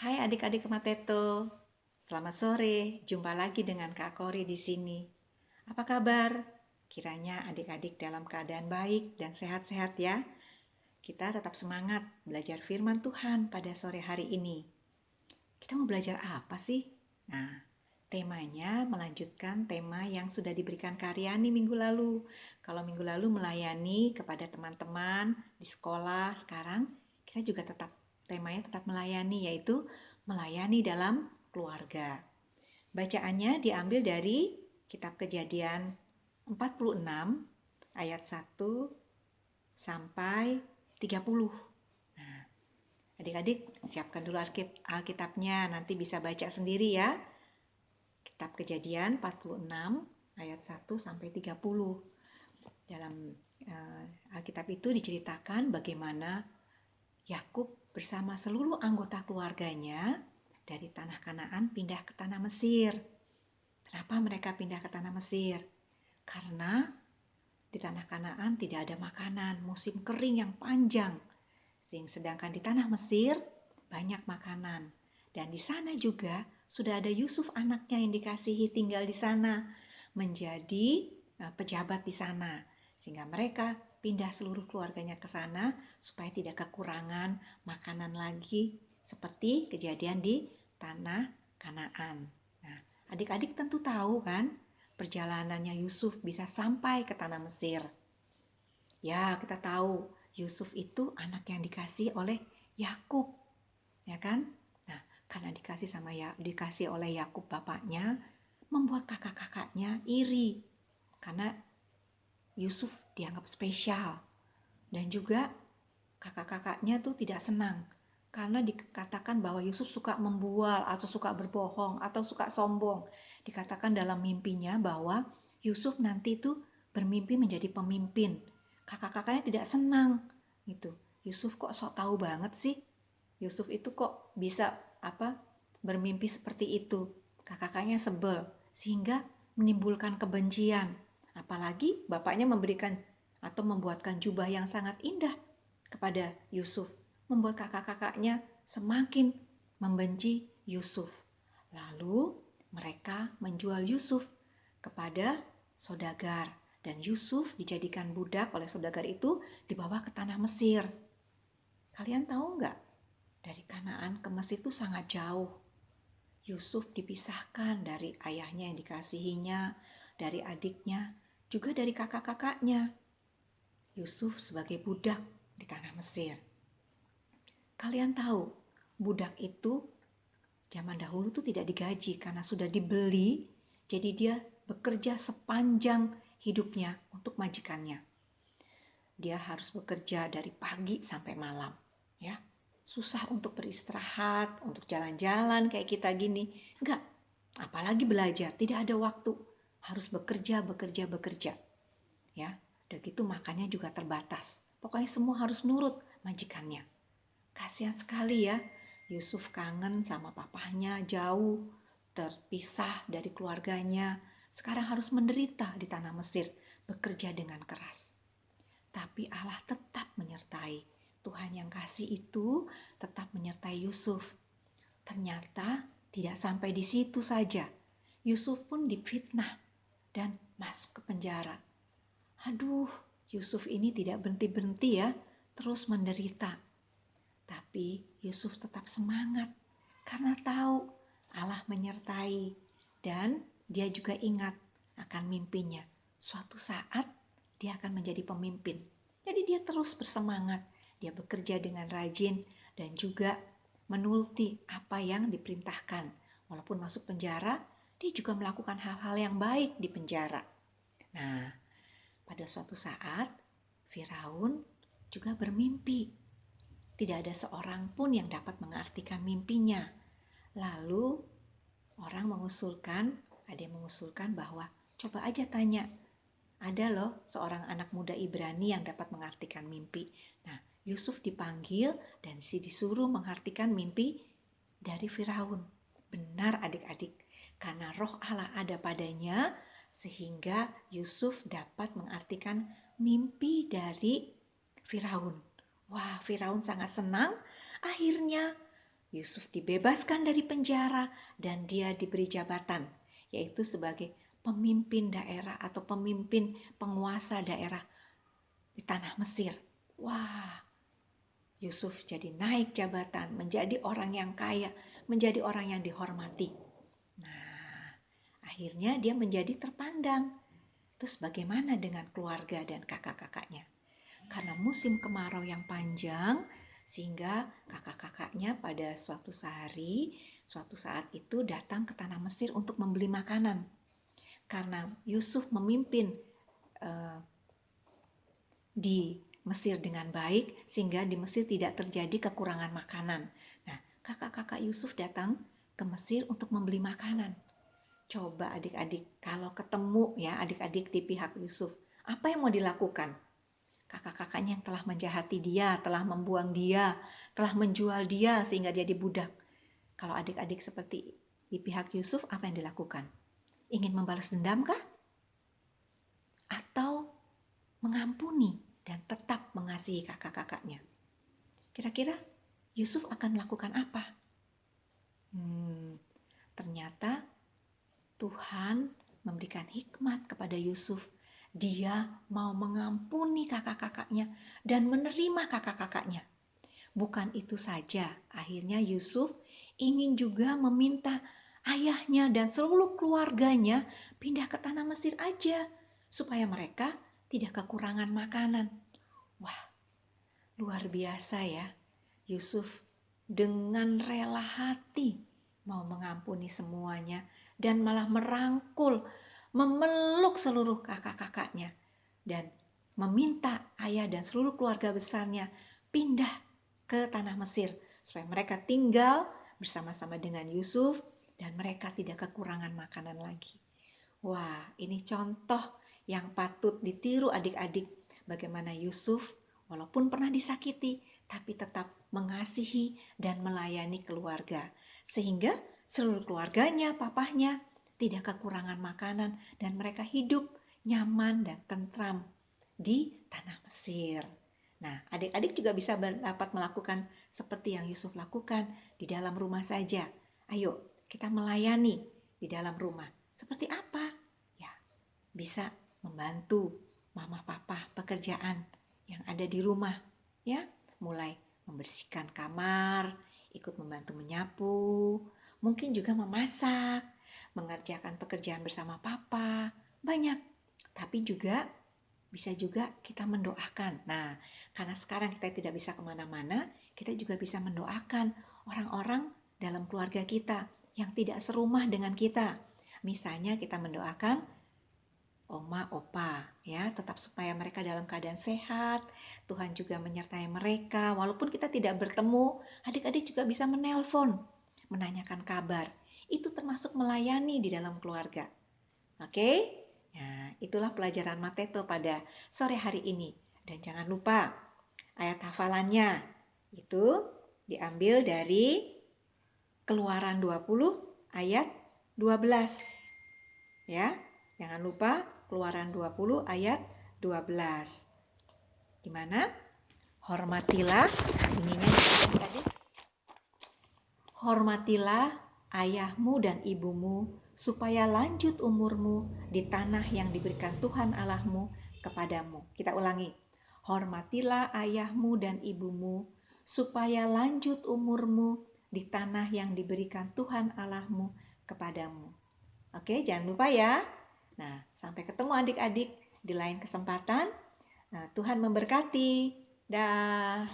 Hai adik-adik Mateto, selamat sore. Jumpa lagi dengan Kak Kori di sini. Apa kabar? Kiranya adik-adik dalam keadaan baik dan sehat-sehat ya. Kita tetap semangat belajar firman Tuhan pada sore hari ini. Kita mau belajar apa sih? Nah, temanya melanjutkan tema yang sudah diberikan Karyani minggu lalu. Kalau minggu lalu melayani kepada teman-teman di sekolah, sekarang kita juga temanya tetap melayani, yaitu melayani dalam keluarga. Bacaannya diambil dari kitab Kejadian 46 ayat 1 sampai 30. Nah, adik-adik siapkan dulu Alkitabnya, nanti bisa baca sendiri ya. Kitab Kejadian 46 ayat 1 sampai 30. Dalam Alkitab itu diceritakan bagaimana Yakub bersama seluruh anggota keluarganya dari tanah Kanaan pindah ke tanah Mesir. Kenapa mereka pindah ke tanah Mesir? Karena di tanah Kanaan tidak ada makanan, musim kering yang panjang. Sedangkan di tanah Mesir banyak makanan. Dan di sana juga sudah ada Yusuf anaknya yang dikasihi tinggal di sana, menjadi pejabat di sana. Sehingga mereka pindah seluruh keluarganya ke sana supaya tidak kekurangan makanan lagi seperti kejadian di tanah Kanaan. Nah, adik-adik tentu tahu kan perjalanannya Yusuf bisa sampai ke tanah Mesir. Ya, kita tahu Yusuf itu anak yang dikasih oleh Yakub, ya kan? Nah, karena dikasih oleh Yakub bapaknya, membuat kakak-kakaknya iri karena Yusuf dianggap spesial. Dan juga kakak-kakaknya tuh tidak senang karena dikatakan bahwa Yusuf suka membual atau suka berbohong atau suka sombong. Dikatakan dalam mimpinya bahwa Yusuf nanti tuh bermimpi menjadi pemimpin. Kakak-kakaknya tidak senang gitu. Yusuf kok sok tahu banget sih? Yusuf itu kok bisa bermimpi seperti itu? Kakak-kakaknya sebel sehingga menimbulkan kebencian. Apalagi bapaknya memberikan atau membuatkan jubah yang sangat indah kepada Yusuf, membuat kakak-kakaknya semakin membenci Yusuf. Lalu mereka menjual Yusuf kepada saudagar, dan Yusuf dijadikan budak oleh saudagar itu dibawa ke tanah Mesir. Kalian tahu nggak? Dari Kanaan ke Mesir itu sangat jauh. Yusuf dipisahkan dari ayahnya yang dikasihinya, dari adiknya, juga dari kakak-kakaknya. Yusuf sebagai budak di tanah Mesir. Kalian tahu, budak itu zaman dahulu tuh tidak digaji karena sudah dibeli, jadi dia bekerja sepanjang hidupnya untuk majikannya. Dia harus bekerja dari pagi sampai malam, ya. Susah untuk beristirahat, untuk jalan-jalan kayak kita gini. Enggak, apalagi belajar, tidak ada waktu. Harus bekerja. Ya, udah gitu makannya juga terbatas. Pokoknya semua harus nurut majikannya. Kasihan sekali ya, Yusuf kangen sama papahnya, jauh, terpisah dari keluarganya. Sekarang harus menderita di tanah Mesir, bekerja dengan keras. Tapi Allah tetap menyertai. Tuhan yang kasih itu tetap menyertai Yusuf. Ternyata tidak sampai di situ saja. Yusuf pun difitnah dan masuk ke penjara. Aduh, Yusuf ini tidak berhenti-berhenti ya, terus menderita. Tapi Yusuf tetap semangat karena tahu Allah menyertai, dan dia juga ingat akan mimpinya. Suatu saat dia akan menjadi pemimpin. Jadi dia terus bersemangat, dia bekerja dengan rajin dan juga menuruti apa yang diperintahkan. Walaupun masuk penjara, dia juga melakukan hal-hal yang baik di penjara. Nah, pada suatu saat Firaun juga bermimpi. Tidak ada seorang pun yang dapat mengartikan mimpinya. Lalu ada yang mengusulkan bahwa coba aja tanya. Ada loh seorang anak muda Ibrani yang dapat mengartikan mimpi. Nah, Yusuf dipanggil dan disuruh mengartikan mimpi dari Firaun. Benar adik-adik, karena roh Allah ada padanya, sehingga Yusuf dapat mengartikan mimpi dari Firaun. Wah, Firaun sangat senang. Akhirnya Yusuf dibebaskan dari penjara dan dia diberi jabatan, yaitu sebagai pemimpin daerah atau pemimpin penguasa daerah di tanah Mesir. Wah, Yusuf jadi naik jabatan, menjadi orang yang kaya, menjadi orang yang dihormati. Nah, akhirnya dia menjadi terpandang. Terus bagaimana dengan keluarga dan kakak-kakaknya? Karena musim kemarau yang panjang, sehingga kakak-kakaknya pada suatu saat itu datang ke tanah Mesir untuk membeli makanan. Karena Yusuf memimpin di Mesir dengan baik, sehingga di Mesir tidak terjadi kekurangan makanan. Nah, kakak-kakak Yusuf datang ke Mesir untuk membeli makanan. Coba adik-adik, kalau ketemu ya adik-adik di pihak Yusuf, apa yang mau dilakukan? Kakak-kakaknya yang telah menjahati dia, telah membuang dia, telah menjual dia sehingga dia dibudak. Kalau adik-adik seperti di pihak Yusuf, apa yang dilakukan? Ingin membalas dendam kah? Atau mengampuni dan tetap mengasihi kakak-kakaknya? Kira-kira Yusuf akan melakukan apa? Ternyata Tuhan memberikan hikmat kepada Yusuf. Dia mau mengampuni kakak-kakaknya dan menerima kakak-kakaknya. Bukan itu saja, akhirnya Yusuf ingin juga meminta ayahnya dan seluruh keluarganya pindah ke tanah Mesir aja, supaya mereka tidak kekurangan makanan. Wah, luar biasa ya. Yusuf dengan rela hati mau mengampuni semuanya dan malah merangkul, memeluk seluruh kakak-kakaknya dan meminta ayah dan seluruh keluarga besarnya pindah ke tanah Mesir supaya mereka tinggal bersama-sama dengan Yusuf dan mereka tidak kekurangan makanan lagi. Wah, ini contoh yang patut ditiru adik-adik, bagaimana Yusuf walaupun pernah disakiti tapi tetap mengasihi dan melayani keluarga, sehingga seluruh keluarganya, papahnya tidak kekurangan makanan dan mereka hidup nyaman dan tentram di tanah Mesir. Nah, adik-adik juga bisa dapat melakukan seperti yang Yusuf lakukan di dalam rumah saja. Ayo, kita melayani di dalam rumah. Seperti apa? Ya, bisa membantu mama papa pekerjaan yang ada di rumah, ya, mulai membersihkan kamar, ikut membantu menyapu, mungkin juga memasak, mengerjakan pekerjaan bersama papa, banyak. Tapi juga bisa juga kita mendoakan. Nah, karena sekarang kita tidak bisa kemana-mana, kita juga bisa mendoakan orang-orang dalam keluarga kita yang tidak serumah dengan kita. Misalnya kita mendoakan oma, opa, ya, tetap supaya mereka dalam keadaan sehat. Tuhan juga menyertai mereka. Walaupun kita tidak bertemu, adik-adik juga bisa menelpon, menanyakan kabar. Itu termasuk melayani di dalam keluarga. Oke? Nah, itulah pelajaran Mateto pada sore hari ini. Dan jangan lupa, ayat hafalannya itu diambil dari Keluaran 20 ayat 12. Ya, jangan lupa Keluaran 20 ayat 12. Gimana? Hormatilah, ininya tadi. Hormatilah ayahmu dan ibumu supaya lanjut umurmu di tanah yang diberikan Tuhan Allahmu kepadamu. Kita ulangi. Hormatilah ayahmu dan ibumu supaya lanjut umurmu di tanah yang diberikan Tuhan Allahmu kepadamu. Oke, jangan lupa ya. Nah, sampai ketemu adik-adik di lain kesempatan. Nah, Tuhan memberkati. Dah.